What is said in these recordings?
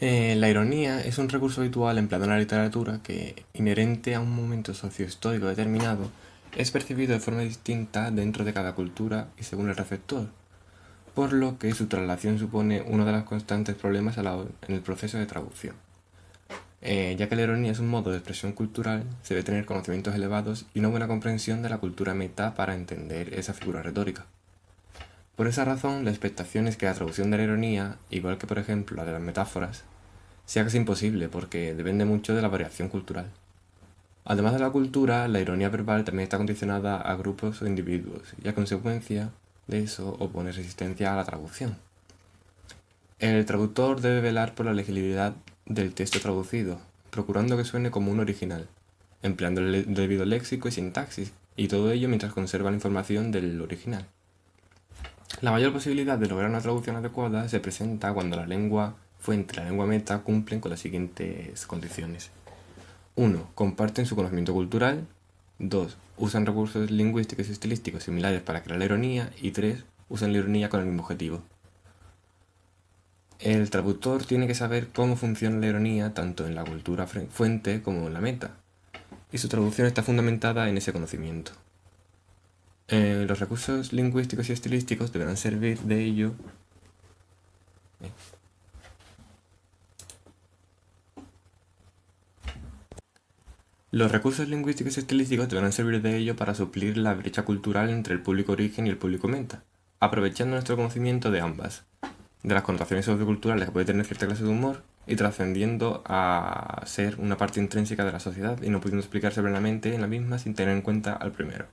La ironía es un recurso habitual empleado en la literatura que, inherente a un momento sociohistórico determinado, es percibido de forma distinta dentro de cada cultura y según el receptor, por lo que su traslación supone uno de los constantes problemas en el proceso de traducción. Ya que la ironía es un modo de expresión cultural, se debe tener conocimientos elevados y una buena comprensión de la cultura meta para entender esa figura retórica. Por esa razón, la expectación es que la traducción de la ironía, igual que por ejemplo la de las metáforas, sea casi imposible porque depende mucho de la variación cultural. Además de la cultura, la ironía verbal también está condicionada a grupos o individuos y a consecuencia de eso opone resistencia a la traducción. El traductor debe velar por la legibilidad del texto traducido, procurando que suene como un original, empleando el debido léxico y sintaxis, y todo ello mientras conserva la información del original. La mayor posibilidad de lograr una traducción adecuada se presenta cuando la lengua fuente y la lengua meta cumplen con las siguientes condiciones. 1. Comparten su conocimiento cultural. 2. Usan recursos lingüísticos y estilísticos similares para crear la ironía. Y 3. Usan la ironía con el mismo objetivo. El traductor tiene que saber cómo funciona la ironía tanto en la cultura fuente como en la meta, y su traducción está fundamentada en ese conocimiento. Los recursos lingüísticos y estilísticos deberán servir de ello. Los recursos lingüísticos y estilísticos deberán servir de ello para suplir la brecha cultural entre el público origen y el público meta, aprovechando nuestro conocimiento de ambas, de las connotaciones socioculturales que puede tener cierta clase de humor y trascendiendo a ser una parte intrínseca de la sociedad y no pudiendo explicarse plenamente en la misma sin tener en cuenta al primero.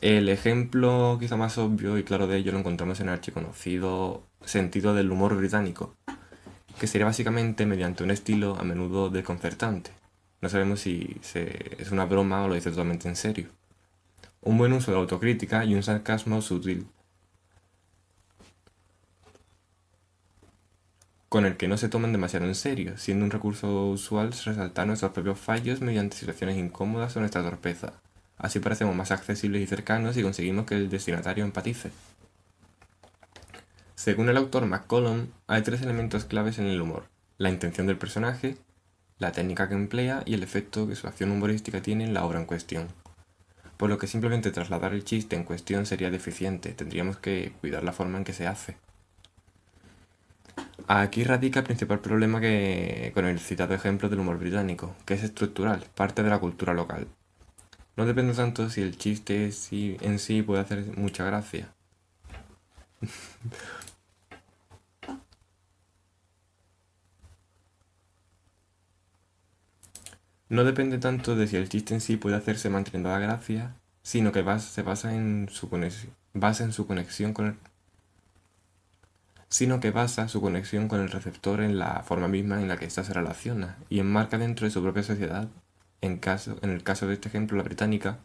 El ejemplo quizá más obvio y claro de ello lo encontramos en el archiconocido sentido del humor británico, que sería básicamente mediante un estilo a menudo desconcertante. No sabemos si es una broma o lo dice totalmente en serio. Un buen uso de la autocrítica y un sarcasmo sutil, con el que no se toman demasiado en serio, siendo un recurso usual resaltar nuestros propios fallos mediante situaciones incómodas o nuestra torpeza. Así parecemos más accesibles y cercanos y conseguimos que el destinatario empatice. Según el autor McCollum, hay tres elementos claves en el humor: la intención del personaje, la técnica que emplea y el efecto que su acción humorística tiene en la obra en cuestión. Por lo que simplemente trasladar el chiste en cuestión sería deficiente, tendríamos que cuidar la forma en que se hace. Aquí radica el principal problema con el citado ejemplo del humor británico, que es estructural, parte de la cultura local. No depende tanto si el chiste en sí puede hacer mucha gracia. No depende tanto de si el chiste en sí puede hacerse manteniendo la gracia, sino que se basa en su conexión con el, sino que basa su conexión con el receptor en la forma misma en la que ésta se relaciona y enmarca dentro de su propia sociedad, en el caso de este ejemplo la británica,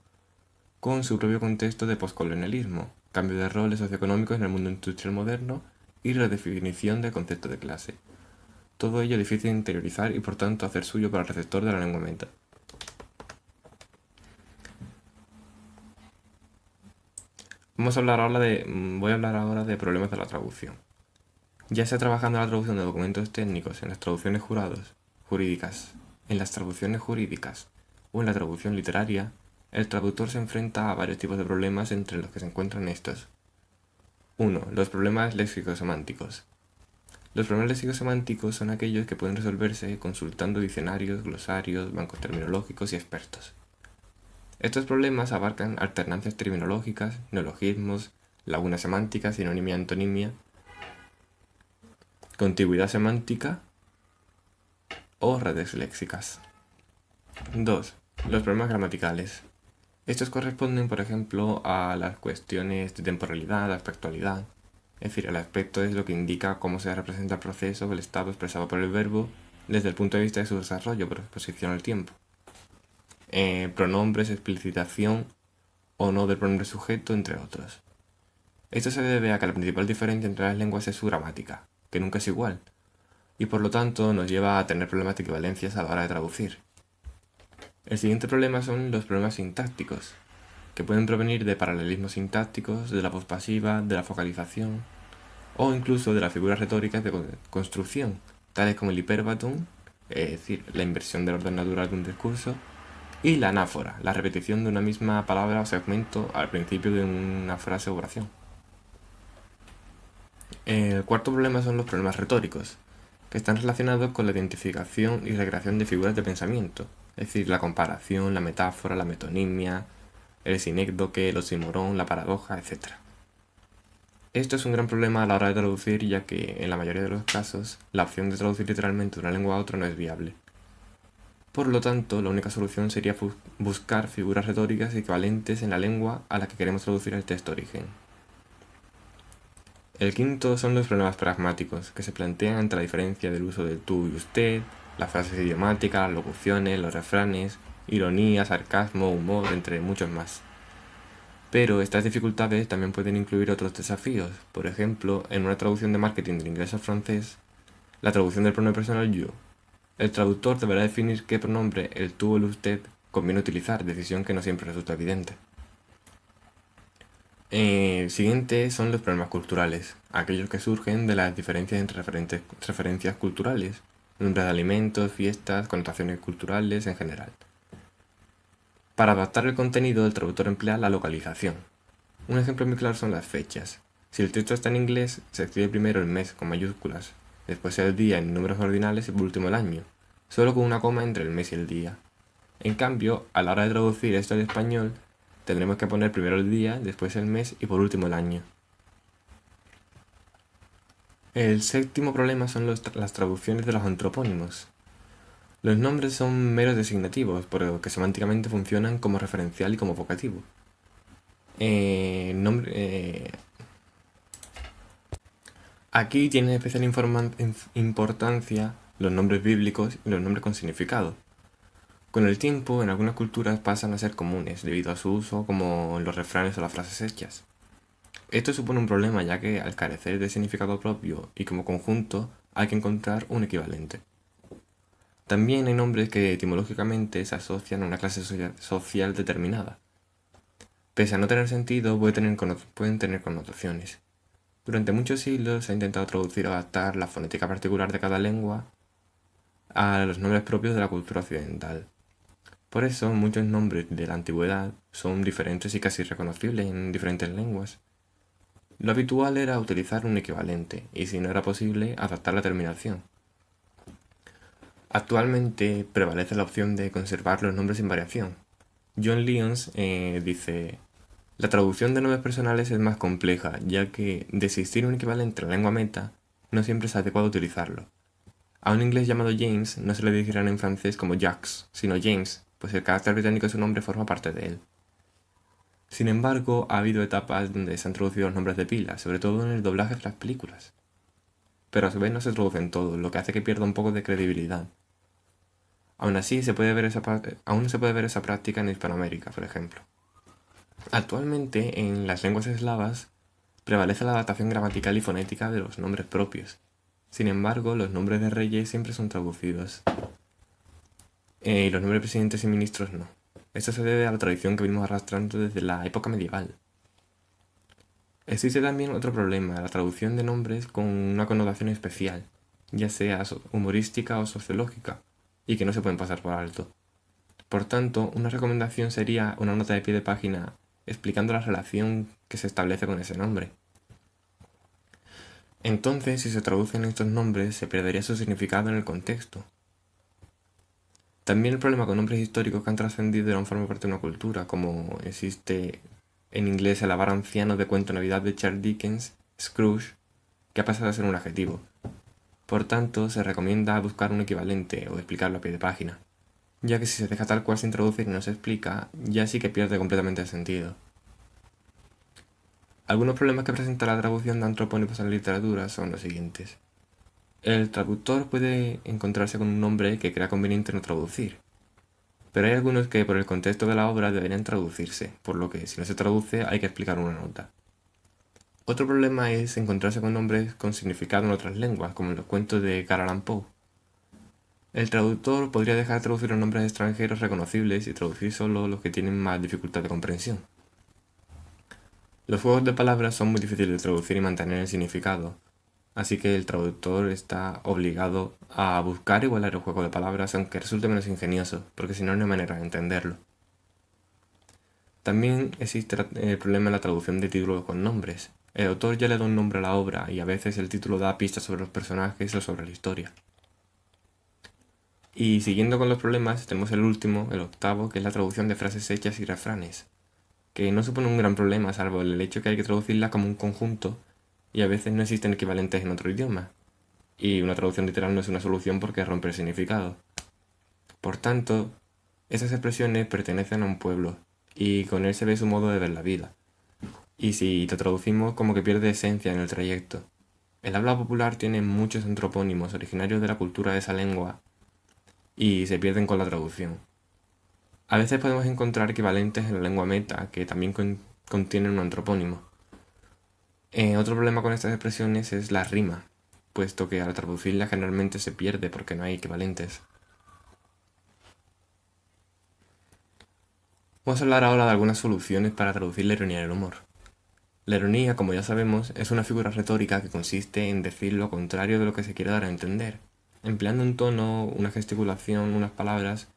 con su propio contexto de poscolonialismo, cambio de roles socioeconómicos en el mundo industrial moderno y redefinición del concepto de clase. Todo ello difícil de interiorizar y por tanto hacer suyo para el receptor de la lengua meta. Voy a hablar ahora de problemas de la traducción. Ya sea trabajando en la traducción de documentos técnicos, en las traducciones jurídicas, en las traducciones jurídicas o en la traducción literaria, el traductor se enfrenta a varios tipos de problemas entre los que se encuentran estos. 1. Los problemas léxico-semánticos. Los problemas léxico-semánticos son aquellos que pueden resolverse consultando diccionarios, glosarios, bancos terminológicos y expertos. Estos problemas abarcan alternancias terminológicas, neologismos, lagunas semánticas, sinonimia, antonimia, contigüidad semántica o redes léxicas. 2. Los problemas gramaticales. Estos corresponden, por ejemplo, a las cuestiones de temporalidad, aspectualidad. Es decir, el aspecto es lo que indica cómo se representa el proceso o el estado expresado por el verbo desde el punto de vista de su desarrollo por exposición al tiempo. Pronombres, explicitación o no del pronombre sujeto, entre otros. Esto se debe a que la principal diferencia entre las lenguas es su gramática, que nunca es igual, y por lo tanto nos lleva a tener problemas de equivalencias a la hora de traducir. El siguiente problema son los problemas sintácticos, que pueden provenir de paralelismos sintácticos, de la voz pasiva, de la focalización, o incluso de las figuras retóricas de construcción, tales como el hiperbatón, es decir, la inversión del orden natural de un discurso, y la anáfora, la repetición de una misma palabra o segmento al principio de una frase o oración. El cuarto problema son los problemas retóricos, que están relacionados con la identificación y recreación de figuras de pensamiento, es decir, la comparación, la metáfora, la metonimia, el sinécdoque, el oxímoron, la paradoja, etc. Esto es un gran problema a la hora de traducir, ya que en la mayoría de los casos la opción de traducir literalmente de una lengua a otra no es viable. Por lo tanto, la única solución sería buscar figuras retóricas equivalentes en la lengua a la que queremos traducir el texto origen. El quinto son los problemas pragmáticos, que se plantean ante la diferencia del uso del tú y usted, las frases idiomáticas, las locuciones, los refranes, ironía, sarcasmo, humor, entre muchos más. Pero estas dificultades también pueden incluir otros desafíos. Por ejemplo, en una traducción de marketing del inglés al francés, la traducción del pronombre personal you. El traductor deberá definir qué pronombre, el tú o el usted, conviene utilizar, decisión que no siempre resulta evidente. El siguiente son los problemas culturales, aquellos que surgen de las diferencias entre referencias culturales, nombres de alimentos, fiestas, connotaciones culturales en general. Para adaptar el contenido, el traductor emplea la localización. Un ejemplo muy claro son las fechas. Si el texto está en inglés, se escribe primero el mes con mayúsculas, después el día en números ordinales y por último el año, solo con una coma entre el mes y el día. En cambio, a la hora de traducir esto al español, tendremos que poner primero el día, después el mes y por último el año. El séptimo problema son las traducciones de los antropónimos. Los nombres son meros designativos, pero que semánticamente funcionan como referencial y como vocativo. Aquí tienen especial importancia los nombres bíblicos y los nombres con significado. Con el tiempo, en algunas culturas pasan a ser comunes, debido a su uso como en los refranes o las frases hechas. Esto supone un problema, ya que al carecer de significado propio y como conjunto, hay que encontrar un equivalente. También hay nombres que etimológicamente se asocian a una clase social determinada. Pese a no tener sentido, pueden tener connotaciones. Durante muchos siglos se ha intentado traducir o adaptar la fonética particular de cada lengua a los nombres propios de la cultura occidental. Por eso, muchos nombres de la antigüedad son diferentes y casi irreconocibles en diferentes lenguas. Lo habitual era utilizar un equivalente, y si no era posible, adaptar la terminación. Actualmente prevalece la opción de conservar los nombres sin variación. John Lyons dice: la traducción de nombres personales es más compleja, ya que de existir un equivalente en la lengua meta, no siempre es adecuado utilizarlo. A un inglés llamado James no se le dirigirán en francés como Jacques, sino James, pues el carácter británico de su nombre forma parte de él. Sin embargo, ha habido etapas donde se han traducido los nombres de pila, sobre todo en el doblaje de las películas. Pero a su vez no se traducen todos, lo que hace que pierda un poco de credibilidad. Aún así, aún se puede ver esa práctica en Hispanoamérica, por ejemplo. Actualmente, en las lenguas eslavas, prevalece la adaptación gramatical y fonética de los nombres propios. Sin embargo, los nombres de reyes siempre son traducidos. Y los nombres de presidentes y ministros no. Esto se debe a la tradición que venimos arrastrando desde la época medieval. Existe también otro problema, la traducción de nombres con una connotación especial, ya sea humorística o sociológica, y que no se pueden pasar por alto. Por tanto, una recomendación sería una nota de pie de página explicando la relación que se establece con ese nombre. Entonces, si se traducen estos nombres, se perdería su significado en el contexto. También el problema con nombres históricos que han trascendido y han formado parte de una cultura, como existe en inglés el avaro anciano de Cuento de Navidad de Charles Dickens, Scrooge, que ha pasado a ser un adjetivo. Por tanto, se recomienda buscar un equivalente o explicarlo a pie de página, ya que si se deja tal cual sin traducir y no se explica, ya sí que pierde completamente el sentido. Algunos problemas que presenta la traducción de antropónimos en la literatura son los siguientes. El traductor puede encontrarse con un nombre que crea conveniente no traducir, pero hay algunos que por el contexto de la obra deberían traducirse, por lo que si no se traduce hay que explicar una nota. Otro problema es encontrarse con nombres con significado en otras lenguas, como en los cuentos de Edgar Allan Poe. El traductor podría dejar de traducir los nombres extranjeros reconocibles y traducir solo los que tienen más dificultad de comprensión. Los juegos de palabras son muy difíciles de traducir y mantener el significado, así que el traductor está obligado a buscar igualar el juego de palabras aunque resulte menos ingenioso, porque si no, no hay manera de entenderlo. También existe el problema de la traducción de títulos con nombres. El autor ya le da un nombre a la obra y a veces el título da pistas sobre los personajes o sobre la historia. Y siguiendo con los problemas, tenemos el último, el octavo, que es la traducción de frases hechas y refranes, que no supone un gran problema salvo el hecho que hay que traducirlas como un conjunto y a veces no existen equivalentes en otro idioma, y una traducción literal no es una solución porque rompe el significado. Por tanto, esas expresiones pertenecen a un pueblo, y con él se ve su modo de ver la vida. Y si lo traducimos, como que pierde esencia en el trayecto. El habla popular tiene muchos antropónimos originarios de la cultura de esa lengua, y se pierden con la traducción. A veces podemos encontrar equivalentes en la lengua meta, que también contienen un antropónimo. Otro problema con estas expresiones es la rima, puesto que al traducirla generalmente se pierde porque no hay equivalentes. Vamos a hablar ahora de algunas soluciones para traducir la ironía en el humor. La ironía, como ya sabemos, es una figura retórica que consiste en decir lo contrario de lo que se quiere dar a entender, empleando un tono, una gesticulación, unas palabras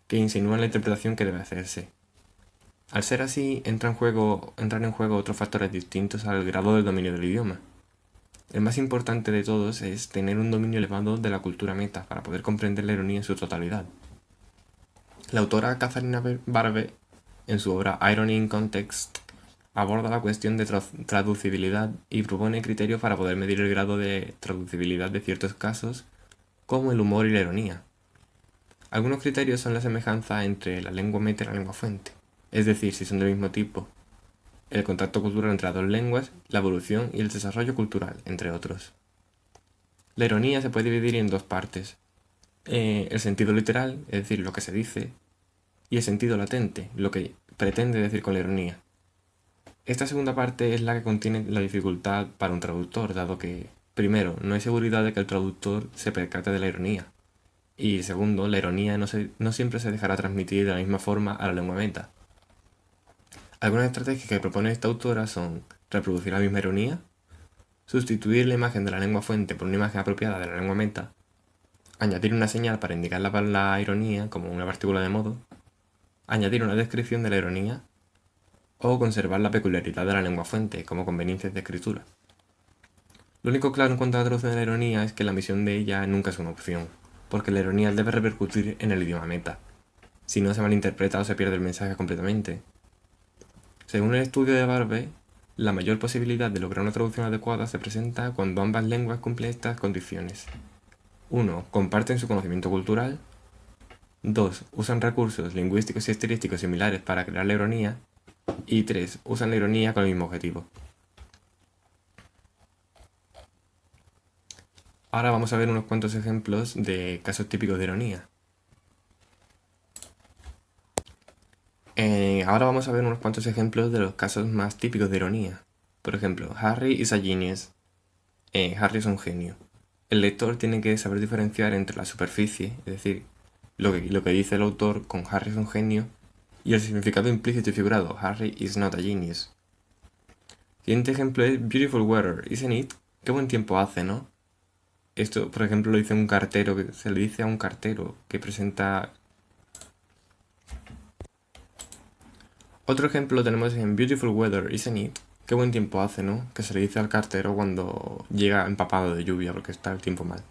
que insinúan la interpretación que debe hacerse. Al ser así, entran en juego otros factores distintos al grado del dominio del idioma. El más importante de todos es tener un dominio elevado de la cultura meta para poder comprender la ironía en su totalidad. La autora Katharina Barbe, en su obra Irony in Context, aborda la cuestión de traducibilidad y propone criterios para poder medir el grado de traducibilidad de ciertos casos, como el humor y la ironía. Algunos criterios son la semejanza entre la lengua meta y la lengua fuente, es decir, si son del mismo tipo, el contacto cultural entre las dos lenguas, la evolución y el desarrollo cultural, entre otros. La ironía se puede dividir en dos partes, el sentido literal, es decir, lo que se dice, y el sentido latente, lo que pretende decir con la ironía. Esta segunda parte es la que contiene la dificultad para un traductor, dado que, primero, no hay seguridad de que el traductor se percate de la ironía, y segundo, la ironía no siempre se dejará transmitir de la misma forma a la lengua meta. Algunas estrategias que propone esta autora son reproducir la misma ironía, sustituir la imagen de la lengua fuente por una imagen apropiada de la lengua meta, añadir una señal para indicar la ironía como una partícula de modo, añadir una descripción de la ironía o conservar la peculiaridad de la lengua fuente como conveniencias de escritura. Lo único claro en cuanto a la traducción de la ironía es que la misión de ella nunca es una opción, porque la ironía debe repercutir en el idioma meta. Si no, se malinterpreta o se pierde el mensaje completamente. Según el estudio de Barbe, la mayor posibilidad de lograr una traducción adecuada se presenta cuando ambas lenguas cumplen estas condiciones. 1. Comparten su conocimiento cultural. 2. Usan recursos lingüísticos y estilísticos similares para crear la ironía. Y 3. Usan la ironía con el mismo objetivo. Ahora vamos a ver unos cuantos ejemplos de casos típicos de ironía. Ahora vamos a ver unos cuantos ejemplos de los casos más típicos de ironía. Por ejemplo, Harry is a genius. Harry es un genio. El lector tiene que saber diferenciar entre la superficie, es decir, lo que dice el autor con Harry es un genio, y el significado implícito y figurado, Harry is not a genius. Siguiente ejemplo es Beautiful weather, isn't it? Qué buen tiempo hace, ¿no? Esto, por ejemplo, lo dice un cartero, que se le dice a un cartero que presenta. Otro ejemplo tenemos en Beautiful weather, isn't it? Qué buen tiempo hace, ¿no? Que se le dice al cartero cuando llega empapado de lluvia porque está el tiempo mal.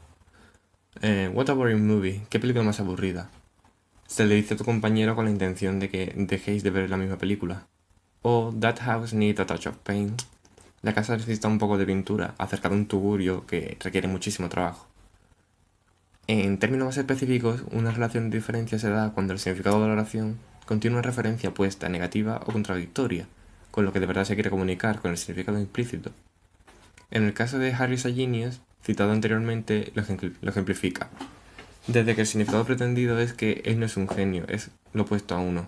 What a boring movie, qué película más aburrida. Se le dice a tu compañero con la intención de que dejéis de ver la misma película. O That house needs a touch of paint. La casa necesita un poco de pintura acerca de un tugurio que requiere muchísimo trabajo. En términos más específicos, una relación de diferencia se da cuando el significado de la oración contiene una referencia opuesta, negativa o contradictoria, con lo que de verdad se quiere comunicar con el significado implícito. En el caso de Harry Genius, citado anteriormente, lo ejemplifica. Desde que el significado pretendido es que él no es un genio, es lo opuesto a uno.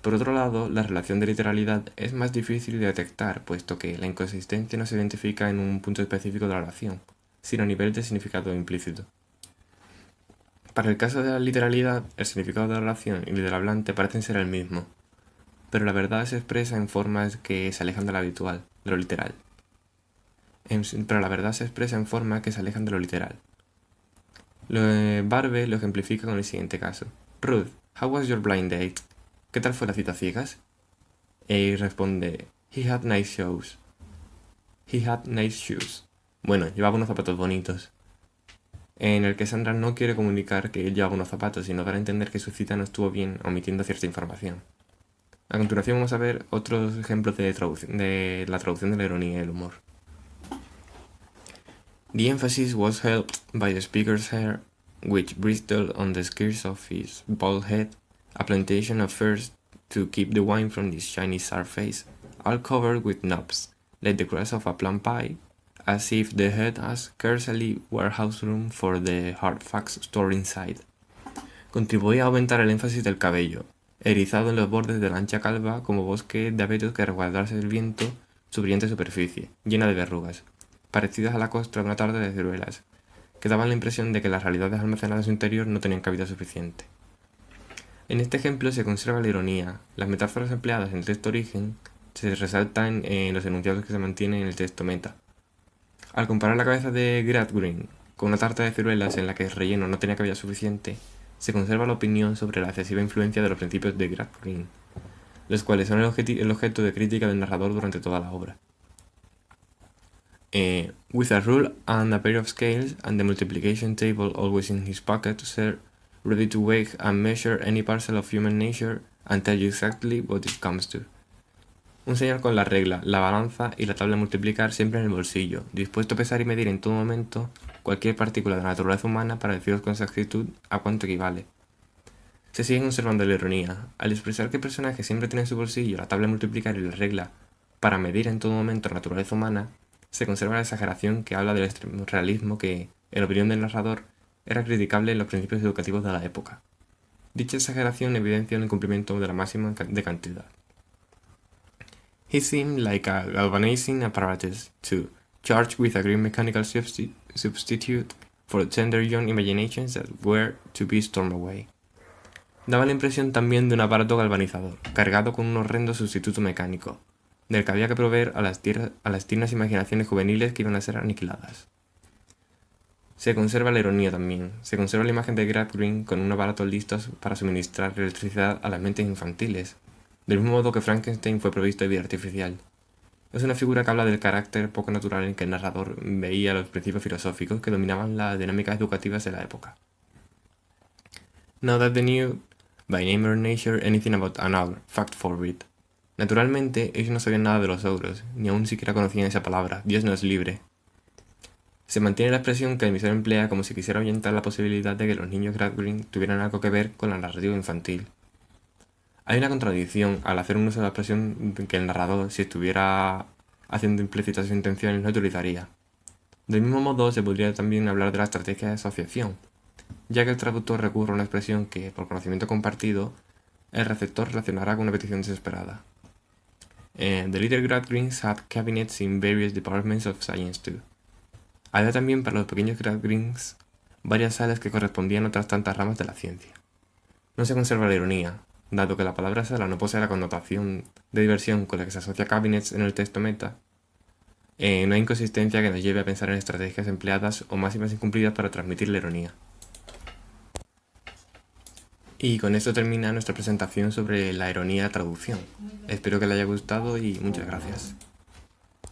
Por otro lado, la relación de literalidad es más difícil de detectar, puesto que la inconsistencia no se identifica en un punto específico de la oración, sino a nivel de significado implícito. Para el caso de la literalidad, el significado de la oración y el del hablante parecen ser el mismo, pero la verdad se expresa en formas que se alejan de lo habitual, de lo literal. pero la verdad se expresa en formas que se alejan de lo literal. Barbe lo ejemplifica con el siguiente caso. Ruth, how was your blind date? ¿Qué tal fue la cita a ciegas? Y responde, he had nice shoes. He had nice shoes. Bueno, llevaba unos zapatos bonitos. En el que Sandra no quiere comunicar que él llevaba unos zapatos, sino dar a entender que su cita no estuvo bien, omitiendo cierta información. A continuación vamos a ver otros ejemplos de la traducción de la ironía y el humor. The emphasis was helped by the speaker's hair, which bristled on the skirts of his bald head, a plantation of furs to keep the wine from his shiny surface, all covered with knobs, like the crust of a plum pie, as if the head had scarcely warehouse room for the hard facts stored inside. Contribuía a aumentar el énfasis del cabello, erizado en los bordes de la ancha calva como bosque de abetos que resguardase el viento su brillante superficie, llena de verrugas, parecidas a la costra de una tarde de ciruelas, que daban la impresión de que las realidades almacenadas en su interior no tenían cabida suficiente. En este ejemplo se conserva la ironía. Las metáforas empleadas en el texto origen se resaltan en los enunciados que se mantienen en el texto meta. Al comparar la cabeza de Gradgrin con una tarta de ciruelas en la que el relleno no tenía cabida suficiente, se conserva la opinión sobre la excesiva influencia de los principios de Gradgrin, los cuales son el objeto de crítica del narrador durante toda la obra. With a rule and a pair of scales and the multiplication table always in his pocket, sir, ready to weigh and measure any parcel of human nature and tell you exactly what it comes to. Un señor con la regla, la balanza y la tabla de multiplicar siempre en el bolsillo, dispuesto a pesar y medir en todo momento cualquier partícula de la naturaleza humana para deciros con exactitud a cuánto equivale. Se sigue conservando la ironía. Al expresar que el personaje siempre tiene en su bolsillo la tabla de multiplicar y la regla para medir en todo momento la naturaleza humana, se conserva la exageración que habla del extremo realismo que, en opinión del narrador, era criticable en los principios educativos de la época. Dicha exageración evidencia un incumplimiento de la máxima de cantidad. He seemed like a galvanizing apparatus, too, charged with a green mechanical substitute for tender young imaginations that were to be stormed away. Daba la impresión también de un aparato galvanizador, cargado con un horrendo sustituto mecánico, del que había que proveer a las tiernas imaginaciones juveniles que iban a ser aniquiladas. Se conserva la ironía también. Se conserva la imagen de Gradgrin con un aparato listo para suministrar electricidad a las mentes infantiles, del mismo modo que Frankenstein fue provisto de vida artificial. Es una figura que habla del carácter poco natural en que el narrador veía los principios filosóficos que dominaban las dinámicas educativas de la época. Now that they knew, by name or nature, anything about an owl, fact forbid. Naturalmente, ellos no sabían nada de los ogros, ni aún siquiera conocían esa palabra, Dios nos libre. Se mantiene la expresión que el emisor emplea como si quisiera ahuyentar la posibilidad de que los niños Gradgrin tuvieran algo que ver con la narrativa infantil. Hay una contradicción al hacer un uso de la expresión que el narrador, si estuviera haciendo implícitas sus intenciones, no utilizaría. Del mismo modo, se podría también hablar de la estrategia de asociación, ya que el traductor recurre a una expresión que, por conocimiento compartido, el receptor relacionará con una petición desesperada. The little Gradgrins had cabinets in various departments of science too. Había también para los pequeños Gradgrins varias salas que correspondían a otras tantas ramas de la ciencia. No se conserva la ironía, dado que la palabra sala no posee la connotación de diversión con la que se asocia cabinets en el texto meta. No hay inconsistencia que nos lleve a pensar en estrategias empleadas o máximas incumplidas para transmitir la ironía. Y con esto termina nuestra presentación sobre la ironía de traducción. Espero que les haya gustado y muchas gracias.